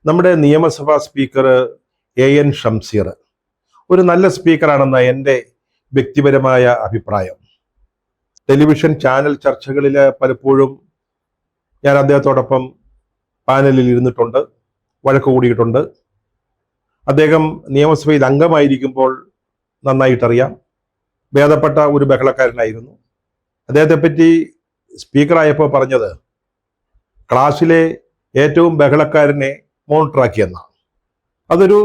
നമ്മുടെ നിയമസഭാ speaker N Shamseer ഒരു നല്ല സ്പീക്കറാണെന്ന എൻ്റെ വ്യക്തിപരമായ അഭിപ്രായം. ടെലിവിഷൻ ചാനൽ ചർച്ചകളിൽ പലപ്പോഴും ഞാൻ അദ്ദേഹത്തോടൊപ്പം പാനലിൽ ഇരുന്നിട്ടുണ്ട്, വഴക്ക് കൂടിയിട്ടുണ്ട്. അദ്ദേഹം നിയമസഭയിൽ അംഗമായിരിക്കുമ്പോൾ നന്നായിട്ടറിയാം. ഭേദപ്പെട്ട ഒരു ബഹളക്കാരനായിരുന്നു. അദ്ദേഹത്തെ പറ്റി സ്പീക്കറായപ്പോൾ പറഞ്ഞത് ക്ലാസ്സിലെ ഏറ്റവും ബഹളക്കാരനെ മോണിറ്ററാക്കിയെന്നാണ്. അതൊരു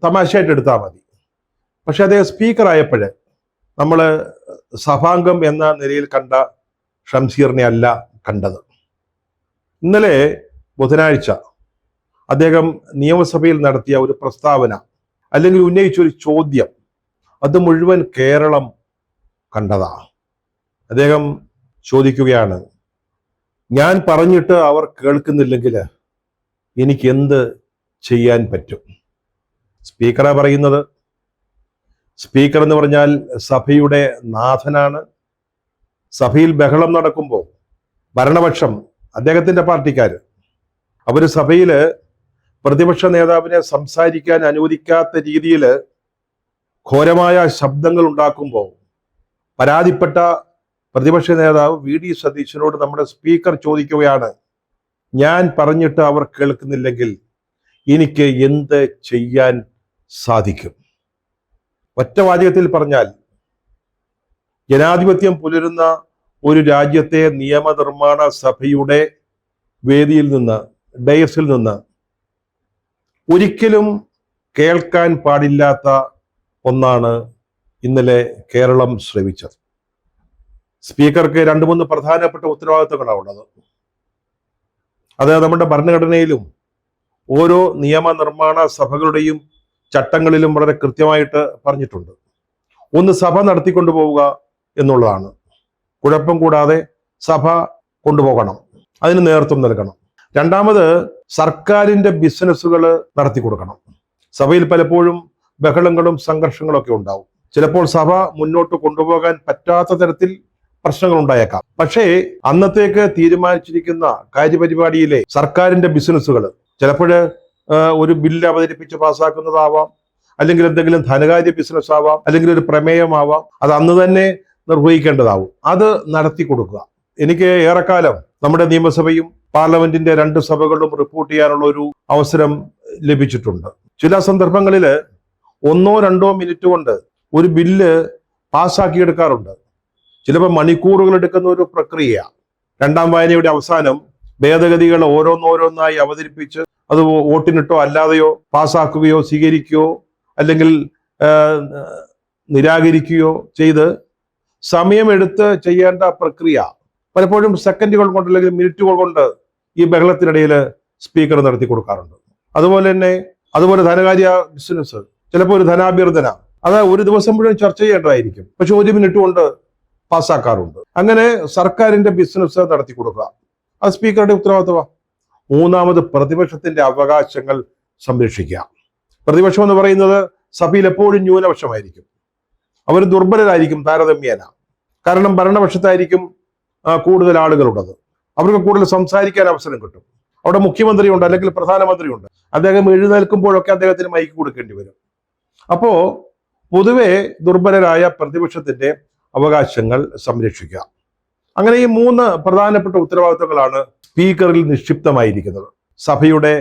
തമാശയായിട്ട് എടുത്താൽ മതി. പക്ഷെ അദ്ദേഹം സ്പീക്കറായപ്പോൾ നമ്മൾ സഭാംഗം എന്ന നിലയിൽ കണ്ട ഷംസീറിനെ അല്ല കണ്ടത്. ഇന്നലെ ബുധനാഴ്ച അദ്ദേഹം നിയമസഭയിൽ നടത്തിയ ഒരു പ്രസ്താവന അല്ലെങ്കിൽ ഉന്നയിച്ചൊരു ചോദ്യം, അത് മുഴുവൻ കേരളം കണ്ടതാണ്. അദ്ദേഹം ചോദിക്കുകയാണ്, ഞാൻ പറഞ്ഞിട്ട് അവർ കേൾക്കുന്നില്ലെങ്കിൽ എനിക്ക് എന്ത് ചെയ്യാൻ പറ്റും? സ്പീക്കറാ പറയുന്നത്. സ്പീക്കർ എന്ന് പറഞ്ഞാൽ സഭയുടെ നാഥനാണ്. സഭയിൽ ബഹളം നടക്കുമ്പോൾ ഭരണപക്ഷം, അദ്ദേഹത്തിന്റെ പാർട്ടിക്കാർ, അവർ സഭയിൽ പ്രതിപക്ഷ നേതാവിനെ സംസാരിക്കാൻ അനുവദിക്കാത്ത രീതിയിൽ ഘോരമായ ശബ്ദങ്ങൾ ഉണ്ടാക്കുമ്പോൾ പരാതിപ്പെട്ട പ്രതിപക്ഷ നേതാവ് വി ഡി സതീശനോട് നമ്മുടെ സ്പീക്കർ ചോദിക്കുകയാണ്, ഞാൻ പറഞ്ഞിട്ട് അവർ കേൾക്കുന്നില്ലെങ്കിൽ എനിക്ക് എന്ത് ചെയ്യാൻ സാധിക്കും? ഒറ്റ വാചകത്തിൽ പറഞ്ഞാൽ, ജനാധിപത്യം പുലരുന്ന ഒരു രാജ്യത്തെ നിയമനിർമ്മാണ സഭയുടെ വേദിയിൽ നിന്ന്, ഡയസിൽ നിന്ന് ഒരിക്കലും കേൾക്കാൻ പാടില്ലാത്ത ഒന്നാണ് ഇന്നലെ കേരളം ശ്രവിച്ചത്. സ്പീക്കർക്ക് 2-3 പ്രധാനപ്പെട്ട ഉത്തരവാദിത്തങ്ങളാണ് ഉള്ളത്. അത് നമ്മുടെ ഭരണഘടനയിലും ഓരോ നിയമനിർമ്മാണ സഭകളുടെയും ചട്ടങ്ങളിലും വളരെ കൃത്യമായിട്ട് പറഞ്ഞിട്ടുണ്ട്. ഒന്ന്, സഭ നടത്തിക്കൊണ്ടു പോവുക എന്നുള്ളതാണ്. കുഴപ്പം കൂടാതെ സഭ കൊണ്ടുപോകണം, അതിന് നേതൃത്വം നൽകണം. രണ്ടാമത്, സർക്കാരിന്റെ ബിസിനസ്സുകൾ നടത്തി കൊടുക്കണം. സഭയിൽ പലപ്പോഴും ബഹളങ്ങളും സംഘർഷങ്ങളും ഒക്കെ ഉണ്ടാവും. ചിലപ്പോൾ സഭ മുന്നോട്ട് കൊണ്ടുപോകാൻ പറ്റാത്ത തരത്തിൽ പ്രശ്നങ്ങൾ ഉണ്ടായേക്കാം. പക്ഷേ അന്നത്തേക്ക് തീരുമാനിച്ചിരിക്കുന്ന കാര്യപരിപാടിയിലെ സർക്കാരിന്റെ ബിസിനസ്സുകൾ ചിലപ്പോൾ ഒരു ബില്ല് അവതരിപ്പിച്ച് പാസ്സാക്കുന്നതാവാം, അല്ലെങ്കിൽ എന്തെങ്കിലും ധനകാര്യ ബിസിനസ് ആവാം, അല്ലെങ്കിൽ ഒരു പ്രമേയമാവാം. അത് അന്ന് തന്നെ നിർവഹിക്കേണ്ടതാവും. അത് നടത്തി കൊടുക്കുക. എനിക്ക് ഏറെക്കാലം നമ്മുടെ നിയമസഭയും പാർലമെന്റിന്റെ 2 സഭകളും റിപ്പോർട്ട് ചെയ്യാനുള്ള ഒരു അവസരം ലഭിച്ചിട്ടുണ്ട്. ചില സന്ദർഭങ്ങളിൽ 1-2 മിനിറ്റ് കൊണ്ട് ഒരു ബില്ല് പാസ്സാക്കിയെടുക്കാറുണ്ട്. ചിലപ്പോൾ മണിക്കൂറുകൾ എടുക്കുന്ന ഒരു പ്രക്രിയ. 2ാം വായനയുടെ അവസാനം ഭേദഗതികൾ ഓരോന്നോരോന്നായി അവതരിപ്പിച്ച് അത് വോട്ടിനിട്ടോ അല്ലാതെയോ പാസ്സാക്കുകയോ സ്വീകരിക്കുകയോ അല്ലെങ്കിൽ നിരാകരിക്കുകയോ ചെയ്ത് സമയമെടുത്ത് ചെയ്യേണ്ട പ്രക്രിയ പലപ്പോഴും സെക്കൻഡുകൾ കൊണ്ട് അല്ലെങ്കിൽ മിനിറ്റുകൾ കൊണ്ട് ഈ ബഹളത്തിനിടയിൽ സ്പീക്കർ നടത്തി കൊടുക്കാറുണ്ട്. അതുപോലെ ധനകാര്യ ബിസിനസ്, ചിലപ്പോൾ ഒരു ധനാഭ്യർത്ഥന, അത് ഒരു ദിവസം മുഴുവൻ ചർച്ച ചെയ്യേണ്ടതായിരിക്കും, പക്ഷെ 1 മിനിറ്റ് കൊണ്ട് പാസ്സാക്കാറുണ്ട്. അങ്ങനെ സർക്കാരിന്റെ ബിസിനസ് നടത്തി കൊടുക്കുക, അത് സ്പീക്കറുടെ ഉത്തരവാദിത്വമാണ്. മൂന്നാമത്, പ്രതിപക്ഷത്തിന്റെ അവകാശങ്ങൾ സംരക്ഷിക്കുക. പ്രതിപക്ഷം എന്ന് പറയുന്നത് സഭയിൽ എപ്പോഴും ന്യൂനപക്ഷമായിരിക്കും. അവർ ദുർബലരായിരിക്കും താരതമ്യേന. കാരണം ഭരണപക്ഷത്തായിരിക്കും കൂടുതൽ ആളുകളുള്ളത്. അവർക്ക് കൂടുതൽ സംസാരിക്കാൻ അവസരം കിട്ടും. അവിടെ മുഖ്യമന്ത്രിയുണ്ട്, അല്ലെങ്കിൽ പ്രധാനമന്ത്രിയുണ്ട്. അദ്ദേഹം എഴുന്നേൽക്കുമ്പോഴൊക്കെ അദ്ദേഹത്തിന് മൈക്ക് കൊടുക്കേണ്ടി വരും. അപ്പോ പൊതുവെ ദുർബലരായ പ്രതിപക്ഷത്തിന്റെ അവകാശങ്ങൾ സംരക്ഷിക്കുക. അങ്ങനെ ഈ 3 പ്രധാനപ്പെട്ട ഉത്തരവാദിത്തങ്ങളാണ് സ്പീക്കറിൽ നിക്ഷിപ്തമായിരിക്കുന്നത്. സഭയുടെ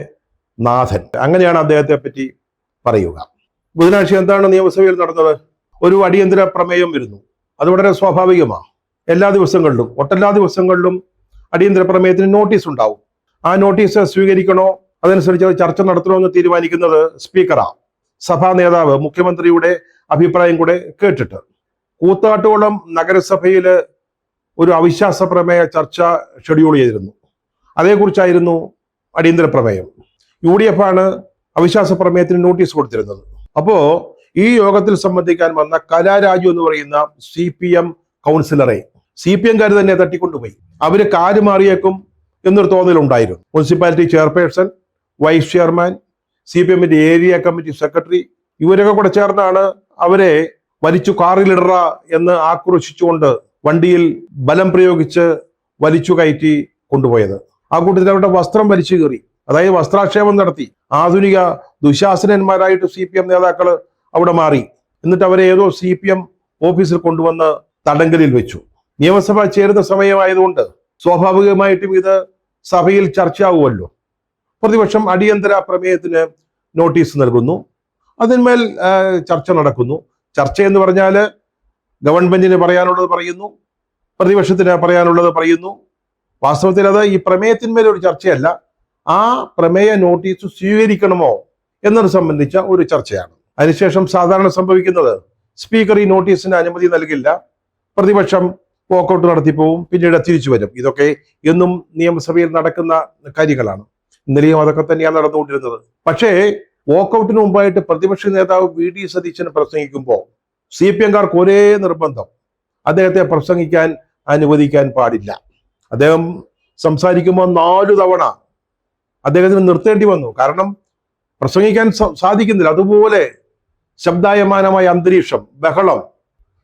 നാഥൻ, അങ്ങനെയാണ് അദ്ദേഹത്തെ പറ്റി പറയുക. ബുധനാഴ്ച എന്താണ് നിയമസഭയിൽ നടന്നത്? ഒരു അടിയന്തര പ്രമേയം വരുന്നു. അത് വളരെ സ്വാഭാവികമാണ്. ഒട്ടെല്ലാ ദിവസങ്ങളിലും അടിയന്തര പ്രമേയത്തിന് നോട്ടീസ് ഉണ്ടാവും. ആ നോട്ടീസ് സ്വീകരിക്കണോ, അതനുസരിച്ച് ചർച്ച നടത്തണോ എന്ന് തീരുമാനിക്കുന്നത് സ്പീക്കറാണ്. സഭാ നേതാവ് മുഖ്യമന്ത്രിയുടെ അഭിപ്രായം കൂടെ കേട്ടിട്ട്. കൂത്താട്ടുകുളം നഗരസഭയിൽ ഒരു അവിശ്വാസ പ്രമേയ ചർച്ച ഷെഡ്യൂൾ ചെയ്തിരുന്നു. അതേക്കുറിച്ചായിരുന്നു അടിയന്തര പ്രമേയം. UDF ആണ് അവിശ്വാസ പ്രമേയത്തിന് നോട്ടീസ് കൊടുത്തിരുന്നത്. അപ്പോ ഈ യോഗത്തിൽ സംബന്ധിക്കാൻ വന്ന കലാരാജു എന്ന് പറയുന്ന CPM കൗൺസിലറെ CPM-കാർ തന്നെ തട്ടിക്കൊണ്ടുപോയി. അവര് കാല് മാറിയേക്കും എന്നൊരു തോന്നലുണ്ടായിരുന്നു. മുനിസിപ്പാലിറ്റി ചെയർപേഴ്സൺ, വൈസ് ചെയർമാൻ, CPM-ന്റെ ഏരിയ കമ്മിറ്റി സെക്രട്ടറി, ഇവരൊക്കെ കൂടെ ചേർന്നാണ് അവരെ വലിച്ചു കാറിലിടറ എന്ന് ആക്രോശിച്ചുകൊണ്ട് വണ്ടിയിൽ ബലം പ്രയോഗിച്ച് വലിച്ചു കയറ്റി കൊണ്ടുപോയത്. ആ കൂട്ടത്തിൽ അവരുടെ വസ്ത്രം വലിച്ചു കീറി. അതായത് വസ്ത്രാക്ഷേപം നടത്തി. ആധുനിക ദുശാസനന്മാരായിട്ട് CPM നേതാക്കൾ അവിടെ മാറി. എന്നിട്ട് അവരെ ഏതോ CPM ഓഫീസിൽ കൊണ്ടുവന്ന് തടങ്കലിൽ വെച്ചു. നിയമസഭ ചേരുന്ന സമയമായതുകൊണ്ട് സ്വാഭാവികമായിട്ടും ഇത് സഭയിൽ ചർച്ചയാവുമല്ലോ. പ്രതിപക്ഷം അടിയന്തര പ്രമേയത്തിന് നോട്ടീസ് നൽകുന്നു. അതിന്മേൽ ചർച്ച നടക്കുന്നു. ചർച്ച എന്ന് പറഞ്ഞാൽ ഗവൺമെന്റിന് പറയാനുള്ളത് പറയുന്നു, പ്രതിപക്ഷത്തിന് പറയാനുള്ളത് പറയുന്നു. വാസ്തവത്തിൽ അത് ഈ പ്രമേയത്തിന്മേൽ ഒരു ചർച്ചയല്ല, ആ പ്രമേയ നോട്ടീസ് സ്വീകരിക്കണമോ എന്നത് സംബന്ധിച്ച ഒരു ചർച്ചയാണ്. അതിനുശേഷം സാധാരണ സംഭവിക്കുന്നത് സ്പീക്കർ ഈ നോട്ടീസിന് അനുമതി നൽകില്ല, പ്രതിപക്ഷം വാക്കൗട്ട് നടത്തിപ്പോവും, പിന്നീട് തിരിച്ചു വരും. ഇതൊക്കെ എന്നും നിയമസഭയിൽ നടക്കുന്ന കാര്യങ്ങളാണ്. ഇന്നലെയും അതൊക്കെ തന്നെയാണ് നടന്നുകൊണ്ടിരുന്നത്. പക്ഷേ വാക്കൗട്ടിന് മുമ്പായിട്ട് പ്രതിപക്ഷ നേതാവ് VD സതീശൻ പ്രസംഗിക്കുമ്പോൾ CPM-കാർക്ക് ഒരേ നിർബന്ധം, അദ്ദേഹത്തെ പ്രസംഗിക്കാൻ അനുവദിക്കാൻ പാടില്ല. അദ്ദേഹം സംസാരിക്കുമ്പോൾ 4 തവണ അദ്ദേഹത്തിന് നിർത്തേണ്ടി വന്നു. കാരണം പ്രസംഗിക്കാൻ സാധിക്കുന്നില്ല. അതുപോലെ ശബ്ദായമാനമായ അന്തരീക്ഷം, ബഹളം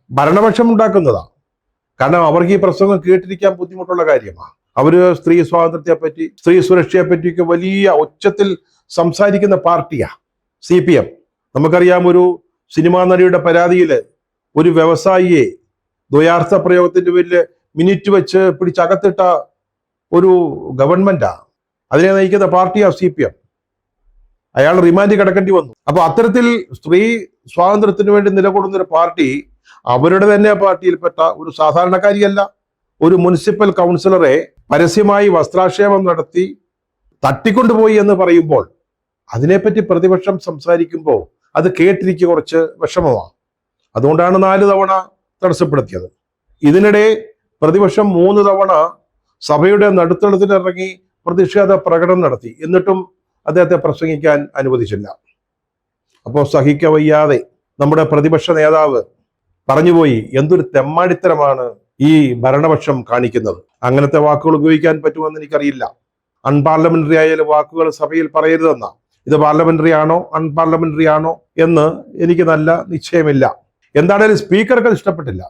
ഭരണപക്ഷം ഉണ്ടാക്കുന്നതാണ്. കാരണം അവർക്ക് ഈ പ്രസംഗം കേട്ടിരിക്കാൻ ബുദ്ധിമുട്ടുള്ള കാര്യമാണ്. അവര് സ്ത്രീ സ്വാതന്ത്ര്യത്തെ പറ്റി, സ്ത്രീ സുരക്ഷയെ പറ്റിയൊക്കെ വലിയ ഉച്ചത്തിൽ സംസാരിക്കുന്ന പാർട്ടിയാ CPM. നമുക്കറിയാം, ഒരു സിനിമാ നടിയുടെ പരാതിയിൽ ഒരു വ്യവസായിയെ ദ്വയാർത്ഥ പ്രയോഗത്തിന്റെ പേരിൽ മിനിറ്റ് വെച്ച് പിടിച്ചകത്തിട്ട ഒരു ഗവൺമെന്റാ, അതിനെ നയിക്കുന്ന പാർട്ടിയാ CPM. അയാൾ റിമാൻഡ് കിടക്കേണ്ടി വന്നു. അപ്പൊ അത്തരത്തിൽ സ്ത്രീ സ്വാതന്ത്ര്യത്തിന് വേണ്ടി നിലകൊള്ളുന്ന ഒരു പാർട്ടി അവരുടെ തന്നെ പാർട്ടിയിൽപ്പെട്ട ഒരു സാധാരണക്കാരിയല്ല. ഒരു മുനിസിപ്പൽ കൗൺസിലറെ പരസ്യമായി വസ്ത്രാക്ഷേപം നടത്തി തട്ടിക്കൊണ്ടുപോയി എന്ന് പറയുമ്പോൾ അതിനെപ്പറ്റി പ്രതിപക്ഷം സംസാരിക്കുമ്പോൾ അത് കേട്ടിരിക്കുക കുറച്ച് വിഷമമാണ്. അതുകൊണ്ടാണ് 4 തവണ തടസ്സപ്പെടുത്തിയത്. ഇതിനിടെ പ്രതിപക്ഷം 3 തവണ സഭയുടെ നടുത്തളത്തിലിറങ്ങി പ്രതിഷേധ പ്രകടനം നടത്തി. എന്നിട്ടും അദ്ദേഹത്തെ പ്രസംഗിക്കാൻ അനുവദിച്ചില്ല. അപ്പോൾ സഹിക്കവയ്യാതെ നമ്മുടെ പ്രതിപക്ഷ നേതാവ് പറഞ്ഞുപോയി, എന്തൊരു തെമ്മാടിത്തരമാണ് ഈ ഭരണപക്ഷം കാണിക്കുന്നത്. അങ്ങനത്തെ വാക്കുകൾ ഉപയോഗിക്കാൻ പറ്റുമെന്ന് എനിക്കറിയില്ല. അൺപാർലമെന്ററി ആയാലും വാക്കുകൾ സഭയിൽ പറയരുതെന്ന. ഇത് പാർലമെന്ററി ആണോ അൺപാർലമെന്ററി ആണോ എന്ന് എനിക്ക് നല്ല നിശ്ചയമില്ല. എന്താണേലും സ്പീക്കർക്ക് അത് ഇഷ്ടപ്പെട്ടില്ല,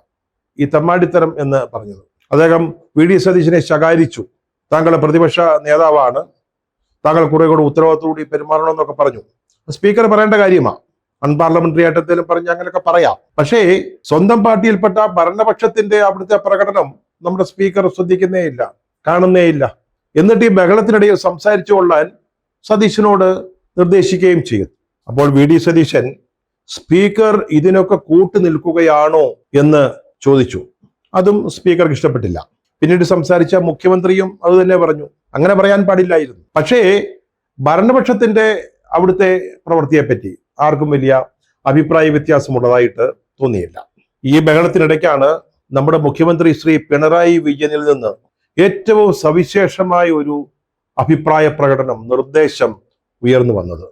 ഈ തെമ്മാടിത്തരം എന്ന് പറഞ്ഞത്. അദ്ദേഹം VD സതീശനെ ശകാരിച്ചു. താങ്കൾ പ്രതിപക്ഷ നേതാവാണ്, താങ്കൾ കുറെ കൂടെ ഉത്തരവാദിത്തോടുകൂടി പെരുമാറണമെന്നൊക്കെ പറഞ്ഞു. സ്പീക്കർ പറയേണ്ട കാര്യമാണ്. അൺപാർലമെന്ററി ആയിട്ട് എന്തെങ്കിലും പറഞ്ഞ് അങ്ങനെയൊക്കെ പറയാം. പക്ഷേ സ്വന്തം പാർട്ടിയിൽപ്പെട്ട ഭരണപക്ഷത്തിന്റെ അവിടുത്തെ പ്രകടനം നമ്മുടെ സ്പീക്കർ ശ്രദ്ധിക്കുന്നേ ഇല്ല, കാണുന്നേ ഇല്ല. എന്നിട്ട് ഈ ബഹളത്തിനിടയിൽ സംസാരിച്ചു കൊള്ളാൻ സതീശനോട് നിർദ്ദേശിക്കുകയും ചെയ്തു. അപ്പോൾ VD സതീശൻ സ്പീക്കർ ഇതിനൊക്കെ കൂട്ടു നിൽക്കുകയാണോ എന്ന് ചോദിച്ചു. അതും സ്പീക്കർക്ക് ഇഷ്ടപ്പെട്ടില്ല. പിന്നീട് സംസാരിച്ച മുഖ്യമന്ത്രിയും അത് തന്നെ പറഞ്ഞു, അങ്ങനെ പറയാൻ പാടില്ലായിരുന്നു. പക്ഷേ ഭരണപക്ഷത്തിന്റെ അവിടുത്തെ പ്രവൃത്തിയെപ്പറ്റി ആർക്കും വലിയ അഭിപ്രായ വ്യത്യാസമുള്ളതായിട്ട് തോന്നിയില്ല. ഈ ബഹളത്തിനിടയ്ക്കാണ് നമ്മുടെ മുഖ്യമന്ത്രി ശ്രീ പിണറായി വിജയനിൽ നിന്ന് ഏറ്റവും സവിശേഷമായ ഒരു അഭിപ്രായ പ്രകടനം, നിർദ്ദേശം ഉയർന്നു വന്നത്.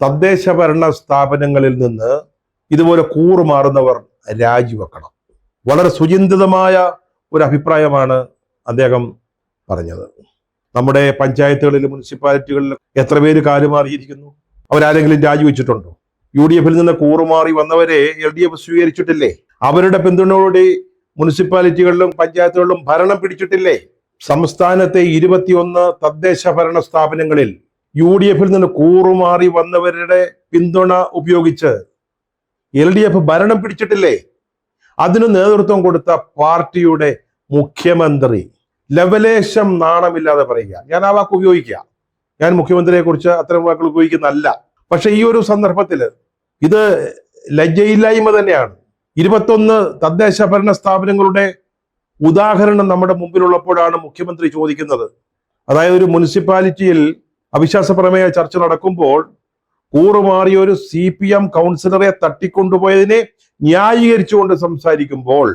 തദ്ദേശ ഭരണ സ്ഥാപനങ്ങളിൽ നിന്ന് ഇതുപോലെ കൂറുമാറുന്നവർ രാജിവെക്കണം. വളരെ സുചിന്തിതമായ ഒരു അഭിപ്രായമാണ് അദ്ദേഹം പറഞ്ഞത്. നമ്മുടെ പഞ്ചായത്തുകളിൽ, മുനിസിപ്പാലിറ്റികളിൽ എത്ര പേര് കാലുമാറിയിരിക്കുന്നു? അവരാരെങ്കിലും രാജിവെച്ചിട്ടുണ്ടോ? UDF-ൽ നിന്ന് കൂറുമാറി വന്നവരെ LDF സ്വീകരിച്ചിട്ടില്ലേ? അവരുടെ പിന്തുണയോടെ മുനിസിപ്പാലിറ്റികളിലും പഞ്ചായത്തുകളിലും ഭരണം പിടിച്ചിട്ടില്ലേ? സംസ്ഥാനത്തെ 21 തദ്ദേശ ഭരണ സ്ഥാപനങ്ങളിൽ UDF-ൽ നിന്ന് കൂറുമാറി വന്നവരുടെ പിന്തുണ ഉപയോഗിച്ച് LDF ഭരണം പിടിച്ചിട്ടില്ലേ? അതിന് നേതൃത്വം കൊടുത്ത പാർട്ടിയുടെ മുഖ്യമന്ത്രി ലവലേശം നാണമില്ലാതെ പറയുക. ഞാൻ ആ വാക്ക് ഉപയോഗിക്കുക, ഞാൻ മുഖ്യമന്ത്രിയെ കുറിച്ച് അത്തരം വാക്കുകൾ ഉപയോഗിക്കുന്നതല്ല. പക്ഷെ ഈ ഒരു സന്ദർഭത്തിൽ ഇത് ലജ്ജയില്ലായ്മ തന്നെയാണ്. 21 തദ്ദേശ ഭരണ സ്ഥാപനങ്ങളുടെ ഉദാഹരണം നമ്മുടെ മുമ്പിലുള്ളപ്പോഴാണ് മുഖ്യമന്ത്രി ചോദിക്കുന്നത്. അതായത് ഒരു മുനിസിപ്പാലിറ്റിയിൽ അവിശ്വാസ പ്രമേയ ചർച്ച നടക്കുമ്പോൾ കൂറുമാറിയ ഒരു CPM കൗൺസിലറെ തട്ടിക്കൊണ്ടുപോയതിനെ ന്യായീകരിച്ചുകൊണ്ട് സംസാരിക്കുമ്പോൾ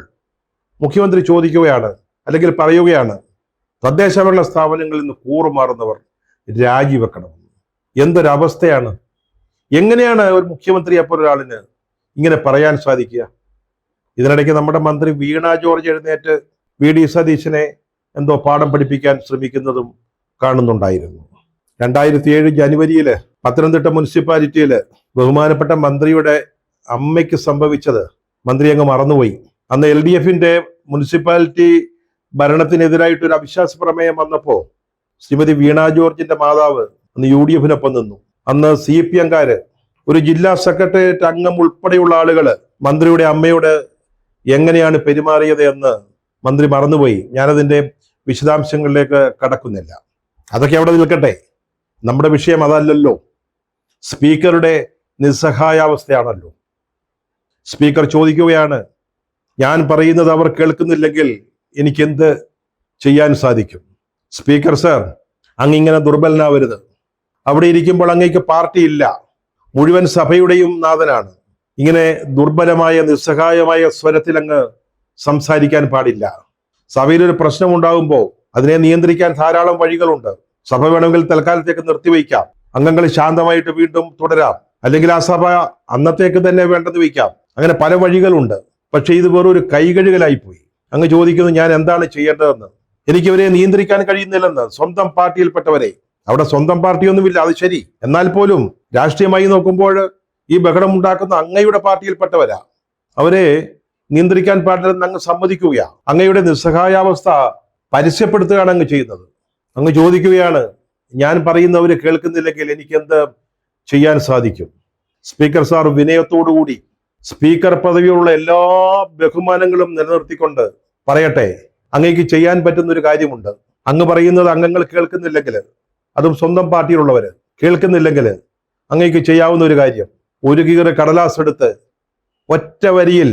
മുഖ്യമന്ത്രി ചോദിക്കുകയാണ്, അല്ലെങ്കിൽ പറയുകയാണ്, തദ്ദേശ ഭരണ സ്ഥാപനങ്ങളിൽ നിന്ന് കൂറുമാറുന്നവർ രാജിവെക്കണം. എന്തൊരവസ്ഥയാണ്! എങ്ങനെയാണ് ഒരു മുഖ്യമന്ത്രി അപ്പോൾ ഒരാളിന് ഇങ്ങനെ പറയാൻ സാധിക്കുക? ഇതിനിടയ്ക്ക് നമ്മുടെ മന്ത്രി വീണ ജോർജ് എഴുന്നേറ്റ് VD സതീശനെ എന്തോ പാഠം പഠിപ്പിക്കാൻ ശ്രമിക്കുന്നതും കാണുന്നുണ്ടായിരുന്നു. 2007 ജനുവരിയിൽ പത്തനംതിട്ട മുനിസിപ്പാലിറ്റിയിൽ ബഹുമാനപ്പെട്ട മന്ത്രിയുടെ അമ്മയ്ക്ക് സംഭവിച്ചത് മന്ത്രി അങ്ങ് മറന്നുപോയി. അന്ന് LDF-ന്റെ മുനിസിപ്പാലിറ്റി ഭരണത്തിനെതിരായിട്ട് ഒരു അവിശ്വാസ പ്രമേയം വന്നപ്പോ ശ്രീമതി വീണ ജോർജിന്റെ മാതാവ് അന്ന് UDF-നൊപ്പം നിന്നു. അന്ന് CPM-കാര് ഒരു ജില്ലാ സെക്രട്ടേറിയറ്റ് അംഗം ഉൾപ്പെടെയുള്ള ആളുകൾ മന്ത്രിയുടെ അമ്മയോട് എങ്ങനെയാണ് പെരുമാറിയത് എന്ന് മന്ത്രി മറന്നുപോയി. ഞാനതിന്റെ വിശദാംശങ്ങളിലേക്ക് കടക്കുന്നില്ല. അതൊക്കെ അവിടെ നിൽക്കട്ടെ. നമ്മുടെ വിഷയം അതല്ലല്ലോ. സ്പീക്കറുടെ നിസ്സഹായാവസ്ഥയാണല്ലോ. സ്പീക്കർ ചോദിക്കുകയാണ്, ഞാൻ പറയുന്നത് അവർ കേൾക്കുന്നില്ലെങ്കിൽ എനിക്ക് എന്ത് ചെയ്യാൻ സാധിക്കും? സ്പീക്കർ സർ, അങ്ങിങ്ങനെ ദുർബലനാവരുത്. അവിടെ ഇരിക്കുമ്പോൾ അങ്ങേക്ക് പാർട്ടിയില്ല, മുഴുവൻ സഭയുടെയും നാഥനാണ്. ഇങ്ങനെ ദുർബലമായ നിസ്സഹായമായ സ്വരത്തിൽ അങ്ങ് സംസാരിക്കാൻ പാടില്ല. സഭയിലൊരു പ്രശ്നം ഉണ്ടാകുമ്പോൾ അതിനെ നിയന്ത്രിക്കാൻ ധാരാളം വഴികളുണ്ട്. സഭ വേണമെങ്കിൽ തൽക്കാലത്തേക്ക് നിർത്തിവെക്കാം, അംഗങ്ങൾ ശാന്തമായിട്ട് വീണ്ടും തുടരാം, അല്ലെങ്കിൽ ആ സഭ അന്നത്തേക്ക് തന്നെ വേണ്ടെന്ന് വയ്ക്കാം. അങ്ങനെ പല വഴികളുണ്ട്. പക്ഷെ ഇത് വെറൊരു കൈകഴുകലായി പോയി. അങ്ങ് ചോദിക്കുന്നു ഞാൻ എന്താണ് ചെയ്യേണ്ടതെന്ന്. എനിക്ക് ഇവരെ നിയന്ത്രിക്കാൻ കഴിയുന്നില്ലെന്ന്. സ്വന്തം പാർട്ടിയിൽപ്പെട്ടവരെ. അവിടെ സ്വന്തം പാർട്ടിയൊന്നുമില്ല, അത് ശരി. എന്നാൽ പോലും രാഷ്ട്രീയമായി നോക്കുമ്പോൾ ഈ ബഹളം ഉണ്ടാക്കുന്ന അങ്ങയുടെ പാർട്ടിയിൽപ്പെട്ടവരാ. അവരെ നിയന്ത്രിക്കാൻ പാടില്ലെന്ന് അങ്ങ് സമ്മതിക്കുകയാണ്. അങ്ങയുടെ നിസ്സഹായാവസ്ഥ പരസ്യപ്പെടുത്തുകയാണ് അങ്ങ് ചെയ്യുന്നത്. അങ്ങ് ചോദിക്കുകയാണ്, ഞാൻ പറയുന്നവര് കേൾക്കുന്നില്ലെങ്കിൽ എനിക്ക് എന്ത് ചെയ്യാൻ സാധിക്കും? സ്പീക്കർ സാർ വിനയത്തോടുകൂടി സ്പീക്കർ പദവിയുള്ള എല്ലാ ബഹുമാനങ്ങളും നിലനിർത്തിക്കൊണ്ട് പറയട്ടെ, അങ്ങേക്ക് ചെയ്യാൻ പറ്റുന്ന ഒരു കാര്യമുണ്ട്. അങ്ങ് പറയുന്നത് അംഗങ്ങൾ കേൾക്കുന്നില്ലെങ്കിൽ, അതും സ്വന്തം പാർട്ടിയിലുള്ളവര് കേൾക്കുന്നില്ലെങ്കിൽ, അങ്ങേക്ക് ചെയ്യാവുന്ന ഒരു കാര്യം, ഒരു കീറ് കടലാസ് എടുത്ത് ഒറ്റ വരിയിൽ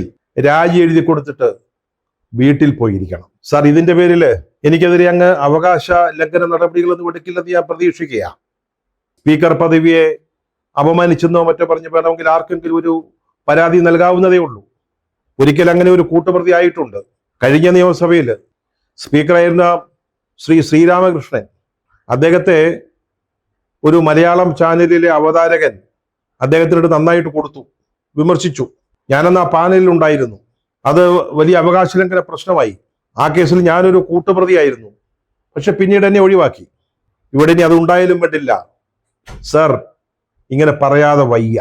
രാജി എഴുതി കൊടുത്തിട്ട് വീട്ടിൽ പോയിരിക്കണം. സാർ, ഇതിന്റെ പേരിൽ എനിക്കെതിരെ അങ്ങ് അവകാശ ലംഘന നടപടികളൊന്നും എടുക്കില്ലെന്ന് ഞാൻ പ്രതീക്ഷിക്കുക. സ്പീക്കർ പദവിയെ അപമാനിച്ചെന്നോ മറ്റോ പറഞ്ഞ് വേണമെങ്കിൽ ആർക്കെങ്കിലും ഒരു പരാതി നൽകാവുന്നതേ ഉള്ളൂ. ഒരിക്കൽ അങ്ങനെ ഒരു കൂട്ടുപ്രതി ആയിട്ടുണ്ട്. കഴിഞ്ഞ നിയമസഭയിൽ സ്പീക്കറായിരുന്ന ശ്രീ ശ്രീരാമകൃഷ്ണൻ, അദ്ദേഹത്തെ ഒരു മലയാളം ചാനലിലെ അവതാരകൻ അദ്ദേഹത്തിനോട് നന്നായിട്ട് കൊടുത്തു, വിമർശിച്ചു. ഞാനന്ന് ആ പാനലിൽ ഉണ്ടായിരുന്നു. അത് വലിയ അവകാശ ലംഘന പ്രശ്നമായി. ആ കേസിൽ ഞാനൊരു കൂട്ടുപ്രതിയായിരുന്നു. പക്ഷെ പിന്നീട് എന്നെ ഒഴിവാക്കി. ഇവിടെ ഇനി അത് ഉണ്ടായാലും വേണ്ടില്ല. സർ, ഇങ്ങനെ പറയാതെ വയ്യ.